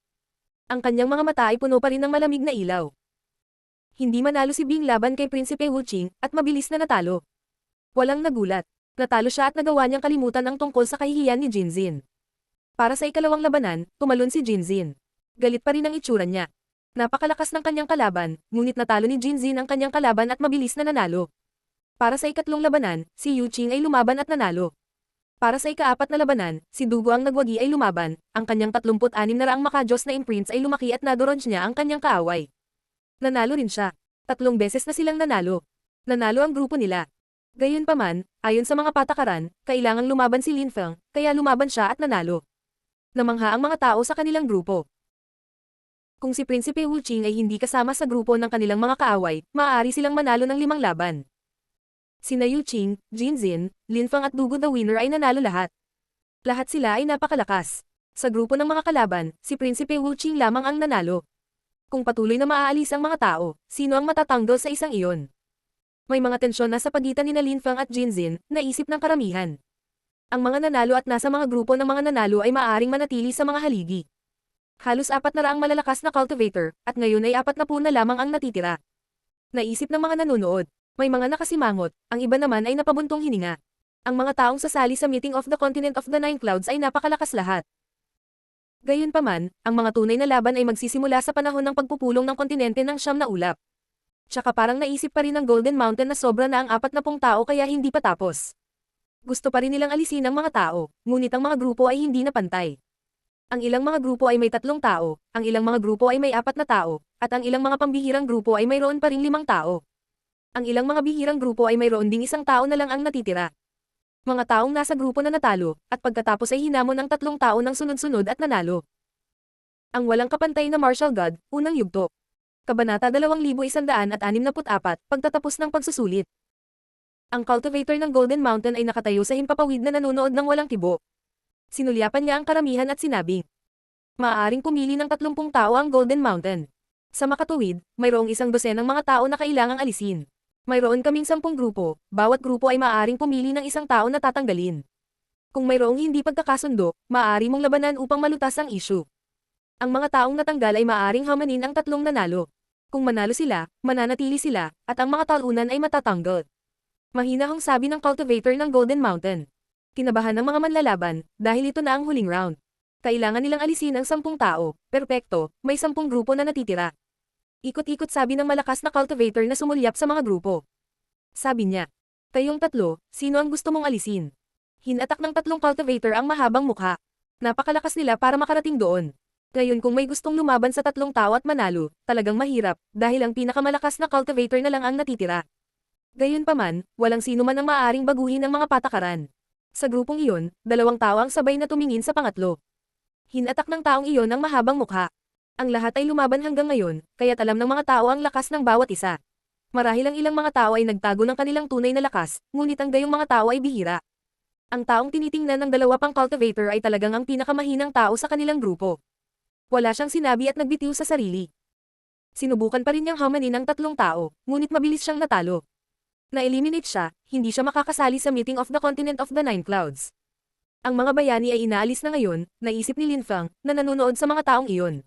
Ang kanyang mga mata ay puno pa rin ng malamig na ilaw. Hindi manalo si Bing laban kay Prinsipe Wu Qing, at mabilis na natalo. Walang nagulat. Natalo siya at nagawa niyang kalimutan ang tungkol sa kahihiyan ni Jinzin. Para sa ikalawang labanan, tumalon si Jinzin. Galit pa rin ang itsura niya. Napakalakas ng kanyang kalaban, ngunit natalo ni Jinzin ang kanyang kalaban at mabilis na nanalo. Para sa ikatlong labanan, si Yu Qing ay lumaban at nanalo. Para sa ikaapat na labanan, si Dugo ang nagwagi ay lumaban, ang kanyang 36 na makajos na imprints ay lumaki at nadoronge niya ang kanyang kaaway. Nanalo rin siya. 3 beses na silang nanalo. Nanalo ang grupo nila. Gayunpaman, ayon sa mga patakaran, kailangang lumaban si Lin Feng, kaya lumaban siya at nanalo. Namangha ang mga tao sa kanilang grupo. Kung si Prinsipe Wu Qing ay hindi kasama sa grupo ng kanilang mga kaaway, maaari silang manalo ng 5 laban. Sina Yu Qing, Jinzin, Lin Feng at Dugo the Winner ay nanalo lahat. Lahat sila ay napakalakas. Sa grupo ng mga kalaban, si Prinsipe Wu Qing lamang ang nanalo. Kung patuloy na maaalis ang mga tao, sino ang matatanggol sa isang iyon? May mga tensyon na sa pagitan ni Lin Feng at Jinzin, naisip ng karamihan. Ang mga nanalo at nasa mga grupo ng mga nanalo ay maaaring manatili sa mga haligi. Halos 400 malalakas na cultivator, at ngayon ay 40 na lamang ang natitira. Naisip ng mga nanonood, may mga nakasimangot, ang iba naman ay napabuntong hininga. Ang mga taong sasali sa Meeting of the Continent of the Nine Clouds ay napakalakas lahat. Gayunpaman, ang mga tunay na laban ay magsisimula sa panahon ng pagpupulong ng kontinente ng 9 na ulap. Tsaka parang naisip pa rin ng Golden Mountain na sobra na ang 40 tao kaya hindi pa tapos. Gusto pa rin nilang alisin ang mga tao, ngunit ang mga grupo ay hindi na pantay. Ang ilang mga grupo ay may 3 tao, ang ilang mga grupo ay may 4 na tao, at ang ilang mga pambihirang grupo ay mayroon pa ring 5 tao. Ang ilang mga bihirang grupo ay mayroon ding 1 tao na lang ang natitira. Mga taong nasa grupo na natalo, at pagkatapos ay hinamon ng 3 tao ng sunod-sunod at nanalo. Ang walang kapantay na martial god, unang yugto. Kabanata 2164, pagtatapos ng pagsusulit. Ang cultivator ng Golden Mountain ay nakatayo sa himpapawid na nanonood ng walang tibo. Sinulyapan niya ang karamihan at sinabi, maaaring pumili ng 30 tao ang Golden Mountain. Sa makatuwid, mayroong 12 mga tao na kailangang alisin. Mayroon kaming 10 grupo, bawat grupo ay maaaring pumili ng 1 tao na tatanggalin. Kung mayroong hindi pagkakasundo, maaari mong labanan upang malutas ang issue. Ang mga taong natanggal ay maaaring hamanin ang 3 nanalo. Kung manalo sila, mananatili sila, at ang mga talunan ay matatanggal. Mahinahong sabi ng cultivator ng Golden Mountain. Kinabahan ng mga manlalaban, dahil ito na ang huling round. Kailangan nilang alisin ang 10 tao, perpekto, may 10 grupo na natitira. Ikot-ikot sabi ng malakas na cultivator na sumulyap sa mga grupo. Sabi niya, kayong 3, sino ang gusto mong alisin? Hinatak ng 3 cultivator ang mahabang mukha. Napakalakas nila para makarating doon. Ngayon kung may gustong lumaban sa 3 tao at manalo, talagang mahirap, dahil ang pinakamalakas na cultivator na lang ang natitira. Gayunpaman, walang sino man ang maaaring baguhin ang mga patakaran. Sa grupong iyon, 2 tao ang sabay na tumingin sa pangatlo. Hinatak ng taong iyon ang mahabang mukha. Ang lahat ay lumaban hanggang ngayon, kaya't alam ng mga tao ang lakas ng bawat isa. Marahil ang ilang mga tao ay nagtago ng kanilang tunay na lakas, ngunit ang gayong mga tao ay bihira. Ang taong tinitingnan ng 2 pang cultivator ay talagang ang pinakamahinang tao sa kanilang grupo. Wala siyang sinabi at nagbitiw sa sarili. Sinubukan pa rin niyang hamanin ang 3 tao, ngunit mabilis siyang natalo. Na-eliminate siya, hindi siya makakasali sa Meeting of the Continent of the Nine Clouds. Ang mga bayani ay inaalis na ngayon, naisip ni Lin Feng, na nanonood sa mga taong iyon.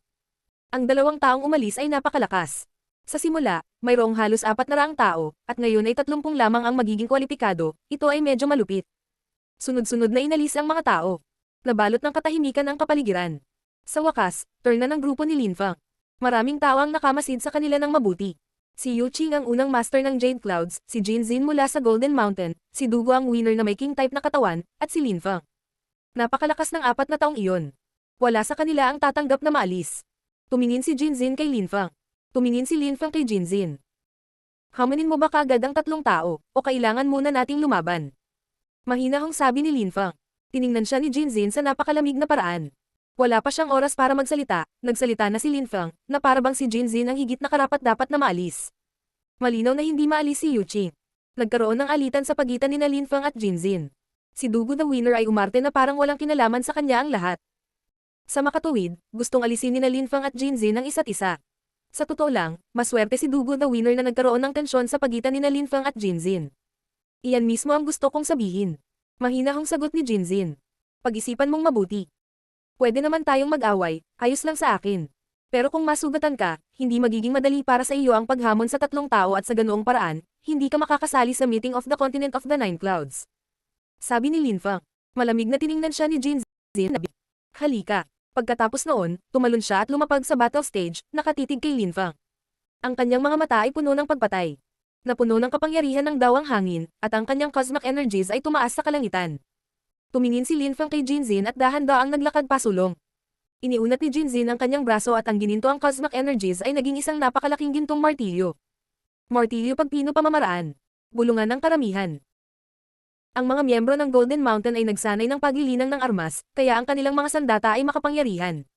Ang 2 taong umalis ay napakalakas. Sa simula, mayroong halos 400 tao, at ngayon ay 30 lamang ang magiging kwalipikado, ito ay medyo malupit. Sunod-sunod na inalis ang mga tao. Nabalot ng katahimikan ang kapaligiran. Sa wakas, turn na ng grupo ni Lin Feng. Maraming tao ang nakamasid sa kanila ng mabuti. Si Yu Qing ang unang master ng Jade Clouds, si Jinzin mula sa Golden Mountain, si Dugo ang winner na may king type na katawan, at si Lin Feng. Napakalakas ng 4 na taong iyon. Wala sa kanila ang tatanggap na maalis. Tumingin si Jinzin kay Lin Feng. Tumingin si Lin Feng kay Jinzin. Hamanin mo ba kagad ang 3 tao, o kailangan muna nating lumaban? Mahinahong sabi ni Lin Feng. Tiningnan siya ni Jinzin sa napakalamig na paraan. Wala pa siyang oras para magsalita, nagsalita na si Lin Feng, na parabang si Jinzin ang higit na karapat-dapat na maalis. Malinaw na hindi maalis si Yuqing. Nagkaroon ng alitan sa pagitan nina Linfang at Jinzin. Si Dugu the Winner ay umarte na parang walang kinalaman sa kanya ang lahat. Sa makatuwid, gustong alisin nina Linfang at Jinzin ang isa't isa. Sa totoo lang, maswerte si Dugu the Winner na nagkaroon ng tensyon sa pagitan nina Linfang at Jinzin. Iyan mismo ang gusto kong sabihin. Mahinahong sagot ni Jinzin. Pag-isipan mong mabuti. Pwede naman tayong mag-away, ayos lang sa akin. Pero kung masugatan ka, hindi magiging madali para sa iyo ang paghamon sa tatlong tao at sa ganoong paraan, hindi ka makakasali sa meeting of the Continent of the Nine Clouds. Sabi ni Linfang. Malamig na tiningnan siya ni Jinzin. Halika. Pagkatapos noon, tumalon siya at lumapag sa battle stage, nakatitig kay Linfang. Ang kanyang mga mata ay puno ng pagpatay. Napuno ng kapangyarihan ng dawang hangin, at ang kanyang cosmic energies ay tumaas sa kalangitan. Tumingin si Linfang kay Jinzin at dahan-daang naglakad pasulong. Iniunat ni Jinzin ang kanyang braso at ang gininto ang cosmic energies ay naging isang napakalaking gintong martilyo. Martilyo pagpino pamamaraan. Bulungan ng karamihan. Ang mga miyembro ng Golden Mountain ay nagsanay ng paglilinang ng armas, kaya ang kanilang mga sandata ay makapangyarihan.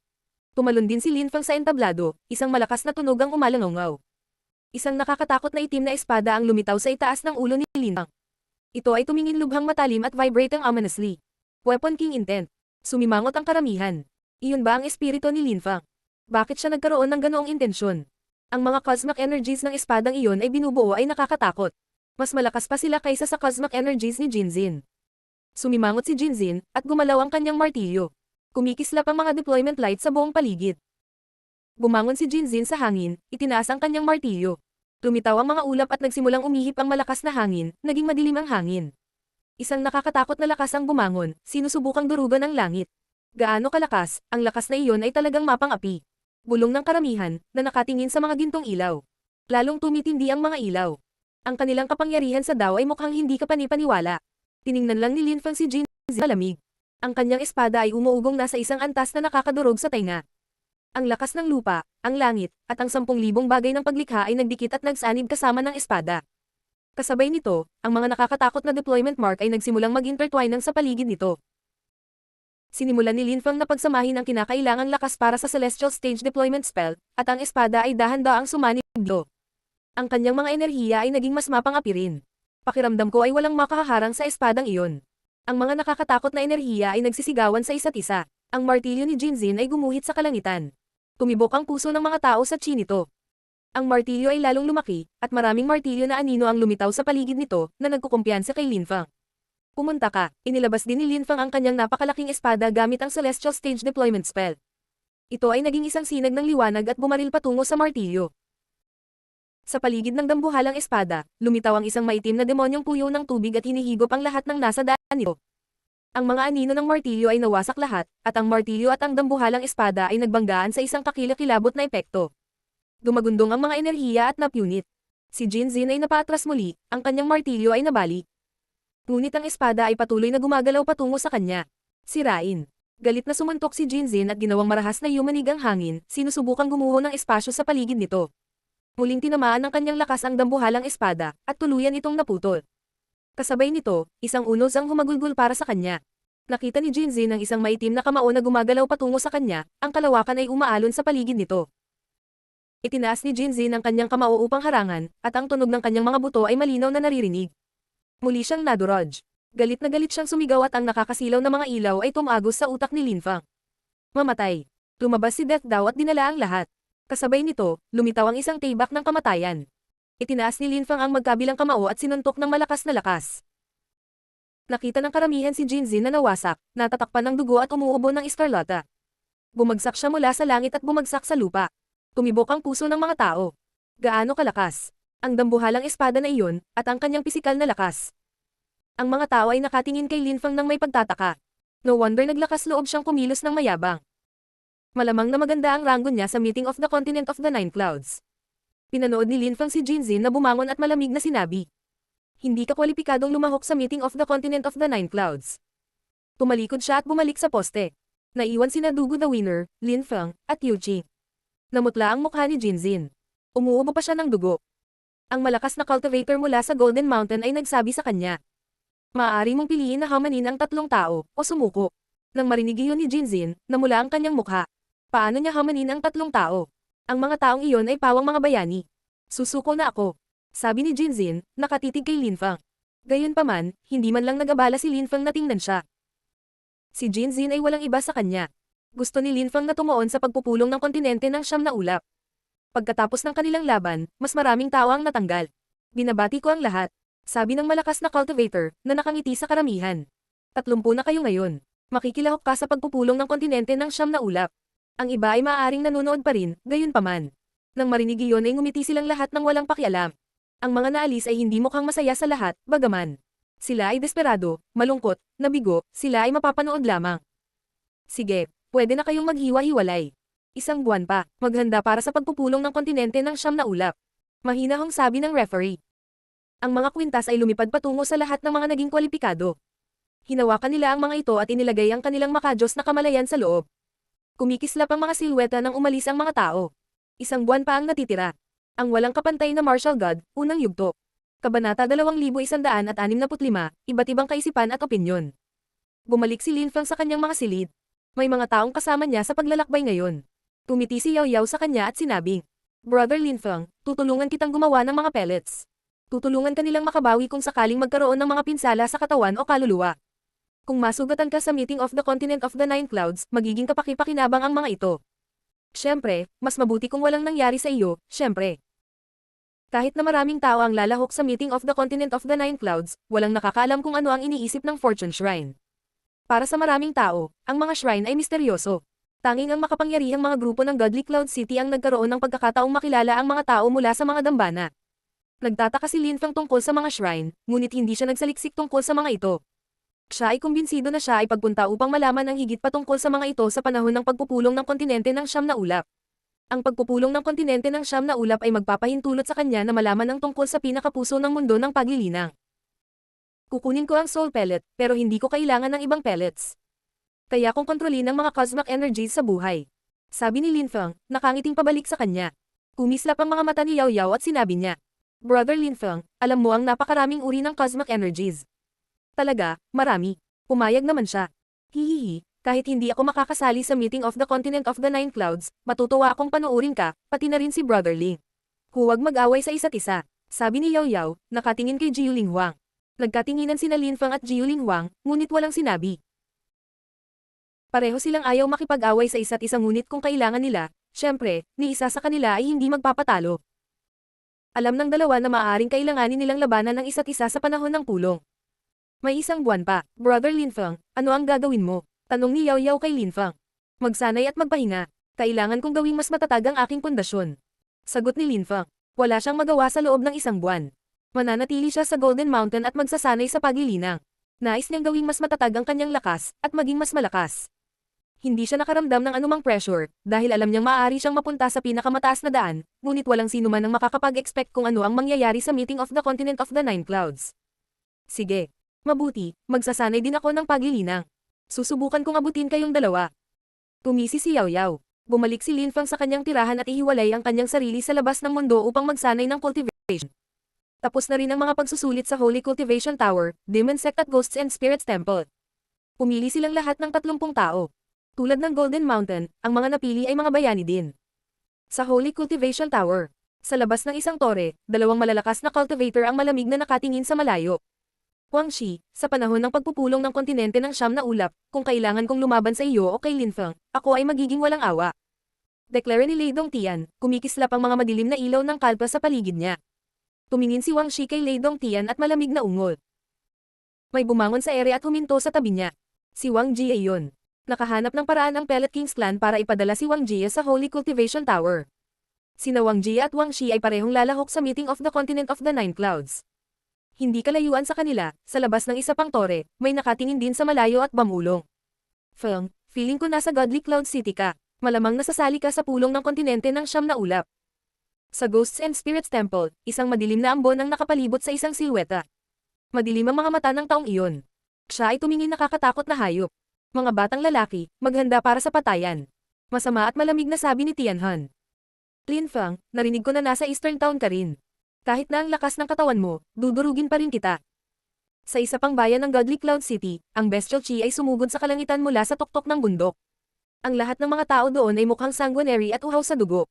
Tumalon din si Linfang sa entablado, isang malakas na tunog ang umalangaw. Isang nakakatakot na itim na espada ang lumitaw sa itaas ng ulo ni Linfang. Ito ay tumingin lubhang matalim at vibrating ominously. Weapon King Intent. Sumimangot ang karamihan. Iyon ba ang espiritu ni Linfang? Bakit siya nagkaroon ng ganoong intensyon? Ang mga cosmic energies ng espadang iyon ay binubuo ay nakakatakot. Mas malakas pa sila kaysa sa cosmic energies ni Jinzin. Sumimangot si Jinzin, at gumalaw ang kanyang martilyo. Kumikislap ang mga deployment light sa buong paligid. Bumangon si Jinzin sa hangin, itinaas ang kanyang martilyo. Lumitaw ang mga ulap at nagsimulang umihip ang malakas na hangin, naging madilim ang hangin. Isang nakakatakot na lakas ang bumangon, sinusubukang durugan ang langit. Gaano kalakas, ang lakas na iyon ay talagang mapang-api. Bulong ng karamihan, na nakatingin sa mga gintong ilaw. Lalong tumitindi ang mga ilaw. Ang kanilang kapangyarihan sa Dao ay mukhang hindi kapanipaniwala. Tiningnan lang ni Linfang si Jinzin malamig. Ang kanyang espada ay umuugong nasa isang antas na nakakadurog sa tainga. Ang lakas ng lupa, ang langit, at ang 10,000 bagay ng paglikha ay nagdikit at nagsanib kasama ng espada. Kasabay nito, ang mga nakakatakot na deployment mark ay nagsimulang mag-intertwine sa paligid nito. Sinimulan ni Linfang na pagsamahin ang kinakailangang lakas para sa Celestial Stage Deployment Spell, at ang espada ay dahan-daang sumanib. Ang kanyang mga enerhiya ay naging mas mapang-api rin. Pakiramdam ko ay walang makahaharang sa espadang iyon. Ang mga nakakatakot na enerhiya ay nagsisigawan sa isa't isa. Ang martilyo ni Jinzin ay gumuhit sa kalangitan. Tumibok ang puso ng mga tao sa chi nito. Ang martilyo ay lalong lumaki, at maraming martilyo na anino ang lumitaw sa paligid nito, na nagkukumpiyansa kay Linfang. Pumunta ka, inilabas din ni Linfang ang kanyang napakalaking espada gamit ang Celestial Stage Deployment Spell. Ito ay naging isang sinag ng liwanag at bumaril patungo sa martilyo. Sa paligid ng dambuhalang espada, lumitaw ang isang maitim na demonyong puyo ng tubig at hinihigop ang lahat ng nasa daan nito. Ang mga anino ng martilyo ay nawasak lahat, at ang martilyo at ang dambuhalang espada ay nagbanggaan sa isang kakilakilabot na epekto. Dumagundong ang mga enerhiya at napunit. Si Jinzin ay napaatras muli, ang kanyang martilyo ay nabali. Ngunit ang espada ay patuloy na gumagalaw patungo sa kanya. Sirain. Galit na sumuntok si Jinzin at ginawang marahas na yumanig ang hangin, sinusubukang gumuho ng espasyo sa paligid nito. Muling tinamaan ng kanyang lakas ang dambuhalang espada, at tuluyan itong naputol. Kasabay nito, isang unos ang humagulgol para sa kanya. Nakita ni Jinzin ang isang maitim na kamao na gumagalaw patungo sa kanya, ang kalawakan ay umaalon sa paligid nito. Itinaas ni Jinzin ang kanyang kamao upang harangan, at ang tunog ng kanyang mga buto ay malinaw na naririnig. Muli siyang nadurog. Galit na galit siyang sumigaw at ang nakakasilaw na mga ilaw ay tumagos sa utak ni Linfang. Mamatay. Lumabas si Death Dao at dinala ang lahat. Kasabay nito, lumitaw ang isang tibak ng kamatayan. Itinaas ni Linfang ang magkabilang kamao at sinuntok ng malakas na lakas. Nakita ng karamihan si Jinzin na nawasak, natatakpan ng dugo at umuubo ng eskarlata. Bumagsak siya mula sa langit at bumagsak sa lupa. Tumibok ang puso ng mga tao. Gaano kalakas? Ang dambuhalang espada na iyon, at ang kanyang pisikal na lakas. Ang mga tao ay nakatingin kay Linfang nang may pagtataka. No wonder naglakas loob siyang kumilos ng mayabang. Malamang na maganda ang ranggo niya sa meeting of the Continent of the Nine Clouds. Pinanood ni Linfang si Jinzin na bumangon at malamig na sinabi. Hindi ka kwalipikadong lumahok sa meeting of the Continent of the Nine Clouds. Tumalikod siya at bumalik sa poste. Naiwan sina Dugu the Winner, Linfang, at Yuqing. Namutla ang mukha ni Jinzin. Umuubo pa siya ng dugo. Ang malakas na cultivator mula sa Golden Mountain ay nagsabi sa kanya. Maaari mong piliin na hamanin ang tatlong tao, o sumuko. Nang marinig iyon ni Jinzin, namula ang kanyang mukha. Paano niya hamanin ang tatlong tao? Ang mga taong iyon ay pawang mga bayani. Susuko na ako. Sabi ni Jinzin, nakatitig kay Linfang. Gayunpaman, hindi man lang nag-abala si Linfang na tingnan siya. Si Jinzin ay walang iba sa kanya. Gusto ni Linfang na tumuon sa pagpupulong ng kontinente ng siyam na ulap. Pagkatapos ng kanilang laban, mas maraming tao ang natanggal. Binabati ko ang lahat. Sabi ng malakas na cultivator, na nakangiti sa karamihan. 30 na kayo ngayon. Makikilahok ka sa pagpupulong ng kontinente ng siyam na ulap. Ang iba ay maaaring nanonood pa rin, gayunpaman. Nang marinig iyon ay ngumiti silang lahat ng walang pakialam. Ang mga naalis ay hindi mukhang masaya sa lahat, bagaman. Sila ay desperado, malungkot, nabigo, sila ay mapapanood lamang. Sige, pwede na kayong maghiwa-hiwalay. 1 buwan pa, maghanda para sa pagpupulong ng kontinente ng siyam na ulap. Mahinahong sabi ng referee. Ang mga kwintas ay lumipad patungo sa lahat ng mga naging kwalipikado. Hinawakan nila ang mga ito at inilagay ang kanilang makajos na kamalayan sa loob. Kumikislap ang mga silweta nang umalis ang mga tao. 1 buwan pa ang natitira. Ang walang kapantay na martial god, unang yugto. Kabanata 2165, iba't ibang kaisipan at opinyon. Bumalik si Linfang sa kanyang mga silid. May mga taong kasama niya sa paglalakbay ngayon. Tumiti si Yao Yao sa kanya at sinabing, Brother Linfang, tutulungan kitang gumawa ng mga pellets. Tutulungan ka nilang makabawi kung sakaling magkaroon ng mga pinsala sa katawan o kaluluwa. Kung masugatan ka sa meeting of the continent of the Nine Clouds, magiging kapaki-pakinabang ang mga ito. Siyempre, mas mabuti kung walang nangyari sa iyo, siyempre. Kahit na maraming tao ang lalahok sa meeting of the continent of the Nine Clouds, walang nakakaalam kung ano ang iniisip ng Fortune Shrine. Para sa maraming tao, ang mga shrine ay misteryoso. Tanging ang makapangyarihang mga grupo ng Godly Cloud City ang nagkaroon ng pagkakataong makilala ang mga tao mula sa mga dambana. Nagtataka si Linfang tungkol sa mga shrine, ngunit hindi siya nagsaliksik tungkol sa mga ito. Siya ay kumbinsido na siya ay pagpunta upang malaman ang higit pa tungkol sa mga ito sa panahon ng pagpupulong ng kontinente ng siyam na ulap. Ang pagpupulong ng kontinente ng siyam na ulap ay magpapahintulot sa kanya na malaman ang tungkol sa pinakapuso ng mundo ng paglilinang. Kukunin ko ang soul pellet, pero hindi ko kailangan ng ibang pellets. Kaya kong kontrolin ang mga cosmic energies sa buhay. Sabi ni Linfang, nakangiting pabalik sa kanya. Kumislap ang mga mata ni Yao Yao at sinabi niya, Brother Linfang, alam mo ang napakaraming uri ng cosmic energies. Talaga, marami. Pumayag naman siya. Hihihi. Kahit hindi ako makakasali sa meeting of the continent of the Nine Clouds, matutuwa akong panuurin ka, pati na rin si Brother Ling. Huwag mag-away sa isa't isa, sabi ni Yao Yao, nakatingin kay Jiuling Huang. Nagkatinginan sina Linfang at Jiuling Huang, ngunit walang sinabi. Pareho silang ayaw makipag-away sa isa't isa ngunit kung kailangan nila, syempre, ni isa sa kanila ay hindi magpapatalo. Alam ng dalawa na maaaring kailanganin nilang labanan ng isa't isa sa panahon ng pulong. May 1 buwan pa, Brother Linfang, ano ang gagawin mo? Tanong ni Yao Yao kay Linfang. Magsanay at magpahinga. Kailangan kong gawing mas matatag ang aking pundasyon. Sagot ni Linfang. Wala siyang magawa sa loob ng 1 buwan. Mananatili siya sa Golden Mountain at magsasanay sa paglilinang. Nais niyang gawing mas matatag ang kanyang lakas, at maging mas malakas. Hindi siya nakaramdam ng anumang pressure, dahil alam niyang maaari siyang mapunta sa pinakamataas na daan, ngunit walang sino man ang makakapag-expect kung ano ang mangyayari sa meeting of the continent of the Nine Clouds. Sige. Mabuti, magsasanay din ako ng paglilinang. Susubukan kong abutin kayong dalawa. Tumisi si Yao Yao. Bumalik si Linfang sa kanyang tirahan at ihiwalay ang kanyang sarili sa labas ng mundo upang magsanay ng cultivation. Tapos na rin ang mga pagsusulit sa Holy Cultivation Tower, Demon Sect at Ghosts and Spirits Temple. Pumili silang lahat ng 30 tao. Tulad ng Golden Mountain, ang mga napili ay mga bayani din. Sa Holy Cultivation Tower, sa labas ng isang tore, 2 malalakas na cultivator ang malamig na nakatingin sa malayo. Huang Shi, sa panahon ng pagpupulong ng kontinente ng siyam na ulap, kung kailangan kong lumaban sa iyo o kay Linfang, ako ay magiging walang awa. Deklara ni Lei Dongtian, kumikislap ang mga madilim na ilaw ng kalpa sa paligid niya. Tumingin si Huang Shi kay Lei Dongtian at malamig na ungol. May bumangon sa ere at huminto sa tabi niya. Si Wang Jie yun. Nakahanap ng paraan ang Pellet King's clan para ipadala si Wang Jie sa Holy Cultivation Tower. Sina Wang Jie at Wang Shi ay parehong lalahok sa meeting of the continent of the Nine Clouds. Hindi kalayuan sa kanila, sa labas ng isa pang tore, may nakatingin din sa malayo at bamulong. Feng, feeling ko nasa Godly Cloud City ka. Malamang nasasali ka sa pulong ng kontinente ng siyam na ulap. Sa Ghosts and Spirits Temple, isang madilim na ambon ang nakapalibot sa isang silweta. Madilim ang mga mata ng taong iyon. Siya ay tumingin nakakatakot na hayop. Mga batang lalaki, maghanda para sa patayan. Masama at malamig na sabi ni Tianhan. Linfang, narinig ko na nasa Eastern Town ka rin. Kahit na ang lakas ng katawan mo, dudurugin pa rin kita. Sa isa pang bayan ng Godly Cloud City, ang Bestial Chi ay sumugod sa kalangitan mula sa tuktok ng bundok. Ang lahat ng mga tao doon ay mukhang sanguinary at uhaw sa dugo.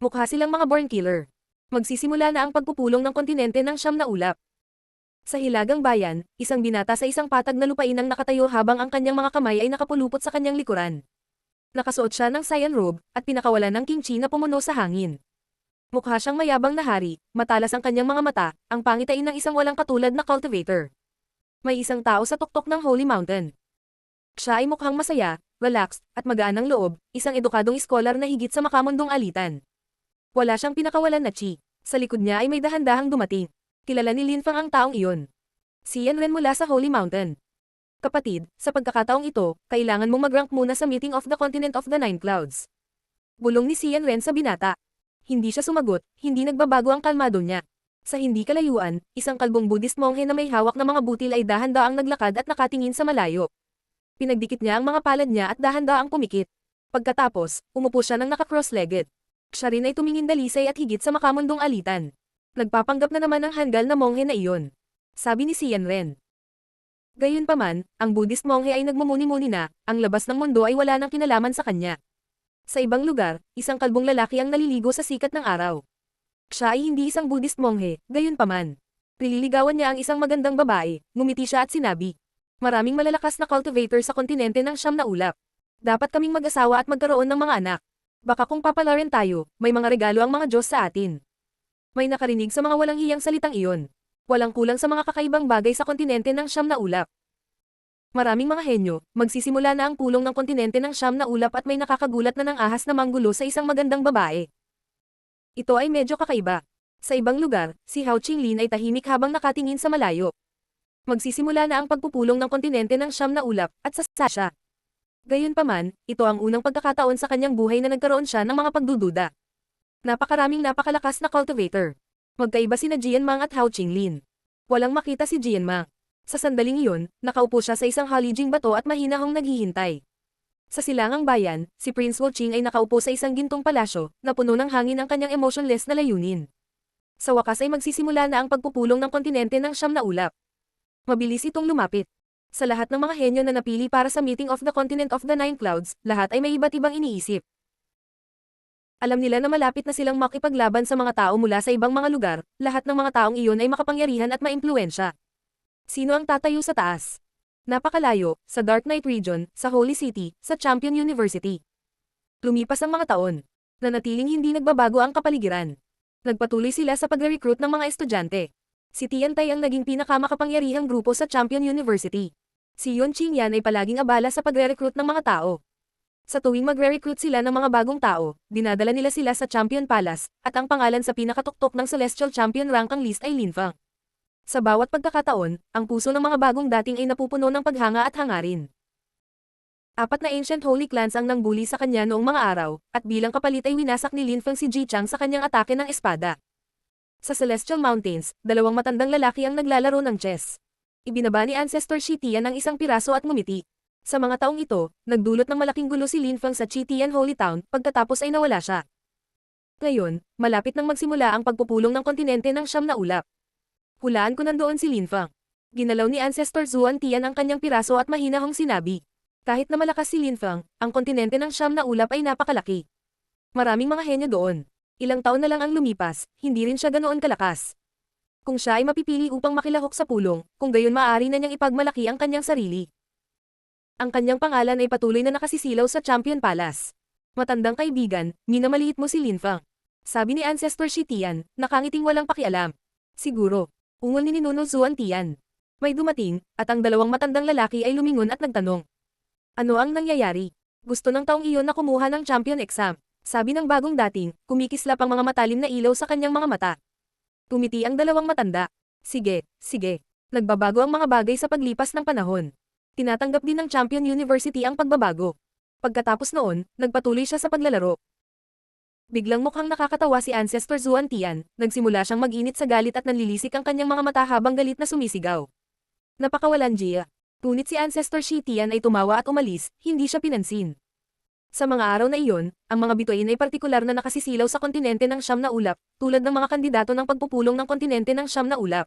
Mukha silang mga born killer. Magsisimula na ang pagpupulong ng kontinente ng Siyam na Ulap. Sa Hilagang Bayan, isang binata sa isang patag na lupain ang nakatayo habang ang kanyang mga kamay ay nakapulupot sa kanyang likuran. Nakasuot siya ng cyan robe, at pinakawalan ng king chi na pumuno sa hangin. Mukha siyang mayabang na hari, matalas ang kanyang mga mata, ang pangitain ng isang walang katulad na cultivator. May isang tao sa tuktok ng Holy Mountain. Siya ay mukhang masaya, relaxed, at magaan ng loob, isang edukadong iskolar na higit sa makamundong alitan. Wala siyang pinakawalan na chi. Sa likod niya ay may dahan-dahang dumating. Kilala ni Lin Fang ang taong iyon. Si Yan Ren mula sa Holy Mountain. Kapatid, sa pagkakataong ito, kailangan mong mag-rank muna sa Meeting of the Continent of the Nine Clouds. Bulong ni si Yan Ren sa binata. Hindi siya sumagot, hindi nagbabago ang kalmado niya. Sa hindi kalayuan, isang kalbong Buddhist monghe na may hawak na mga butil ay dahan-daang naglakad at nakatingin sa malayo. Pinagdikit niya ang mga palad niya at dahan-daang pumikit. Pagkatapos, umupo siya ng naka-cross-legged. Siya rin ay tumingin dalisay at higit sa makamundong alitan. Nagpapanggap na naman ang hanggal na monghe na iyon. Sabi ni si Yan Ren. Gayunpaman, ang Buddhist monghe ay nagmumuni-muni na, ang labas ng mundo ay wala nang kinalaman sa kanya. Sa ibang lugar, isang kalbong lalaki ang naliligo sa sikat ng araw. Siya ay hindi isang Buddhist monghe, gayunpaman. Nililigawan niya ang isang magandang babae, ngumiti siya at sinabi. Maraming malalakas na cultivator sa kontinente ng Siyam na Ulap. Dapat kaming mag-asawa at magkaroon ng mga anak. Baka kung papalarin tayo, may mga regalo ang mga Diyos sa atin. May nakarinig sa mga walang hiyang salitang iyon. Walang kulang sa mga kakaibang bagay sa kontinente ng Siyam na Ulap. Maraming mga henyo, magsisimula na ang pulong ng kontinente ng Siyam na Ulap at may nakakagulat na ng ahas na manggulo sa isang magandang babae. Ito ay medyo kakaiba. Sa ibang lugar, si Hao Qinglin ay tahimik habang nakatingin sa malayo. Magsisimula na ang pagpupulong ng kontinente ng Siyam na Ulap, at sa siya. Gayunpaman, ito ang unang pagkakataon sa kanyang buhay na nagkaroon siya ng mga pagdududa. Napakaraming napakalakas na cultivator. Magkaiba sina Jianmang at Hao Qinglin. Walang makita si Jianmang. Sa sandaling iyon, nakaupo siya sa isang halijing bato at mahinahong naghihintay. Sa silangang bayan, si Prince Wuqing ay nakaupo sa isang gintong palasyo, na puno ng hangin ang kanyang emotionless na layunin. Sa wakas ay magsisimula na ang pagpupulong ng kontinente ng Siyam na Ulap. Mabilis itong lumapit. Sa lahat ng mga henyo na napili para sa Meeting of the Continent of the Nine Clouds, lahat ay may iba't ibang iniisip. Alam nila na malapit na silang makipaglaban sa mga tao mula sa ibang mga lugar, lahat ng mga taong iyon ay makapangyarihan at maimpluwensya. Sino ang tatayo sa taas? Napakalayo, sa Dark Knight Region, sa Holy City, sa Champion University. Lumipas ang mga taon. Nanatiling hindi nagbabago ang kapaligiran. Nagpatuloy sila sa pagre-recruit ng mga estudyante. Si Tian Tai ang naging pinakamakapangyarihang grupo sa Champion University. Si Yun Qingyan ay palaging abala sa pagre-recruit ng mga tao. Sa tuwing magre-recruit sila ng mga bagong tao, dinadala nila sila sa Champion Palace, at ang pangalan sa pinakatuktok ng Celestial Champion Ranking List ay Lin Fang. Sa bawat pagkakataon, ang puso ng mga bagong dating ay napupuno ng paghanga at hangarin. 4 na ancient holy clans ang nangbuli sa kanya noong mga araw, at bilang kapalit ay winasak ni Lin Fang si Ji Chang sa kanyang atake ng espada. Sa Celestial Mountains, 2 matandang lalaki ang naglalaro ng chess. Ibinaba ni Ancestor Shi Tian ang isang piraso at ngumiti. Sa mga taong ito, nagdulot ng malaking gulo si Lin Fang sa Chi Tian Holy Town, pagkatapos ay nawala siya. Ngayon, malapit nang magsimula ang pagpupulong ng kontinente ng Siyam na Ulap. Hulaan ko nandoon si Lin Fang. Ginalaw ni Ancestor Zuan Tian ang kanyang piraso at mahinahong sinabi. Kahit na malakas si Lin Fang, ang kontinente ng Siyam na Ulap ay napakalaki. Maraming mga henyo doon. Ilang taon na lang ang lumipas, hindi rin siya ganoon kalakas. Kung siya ay mapipili upang makilahok sa pulong, kung gayon maaari na niyang ipagmalaki ang kanyang sarili. Ang kanyang pangalan ay patuloy na nakasisilaw sa Champion Palace. Matandang kaibigan, minamaliit mo si Lin Fang. Sabi ni Ancestor Shi Tian, nakangiting walang pakialam. Siguro. Ungol ni Ninuno Zuan Tian. May dumating, at ang 2 matandang lalaki ay lumingon at nagtanong. Ano ang nangyayari? Gusto ng taong iyon na kumuha ng champion exam. Sabi ng bagong dating, kumikislap ang mga matalim na ilaw sa kanyang mga mata. Tumiti ang 2 matanda. Sige, sige. Nagbabago ang mga bagay sa paglipas ng panahon. Tinatanggap din ng Champion University ang pagbabago. Pagkatapos noon, nagpatuloy siya sa paglalaro. Biglang mukhang nakakatawa si Ancestor Zuan Tian, nagsimula siyang mag-init sa galit at nanlilisik ang kanyang mga mata habang galit na sumisigaw. Napakawalan Jia. Ngunit si Ancestor Shi Tian ay tumawa at umalis, hindi siya pinansin. Sa mga araw na iyon, ang mga bituin ay partikular na nakasisilaw sa kontinente ng Siyam na Ulap, tulad ng mga kandidato ng pagpupulong ng kontinente ng Siyam na Ulap.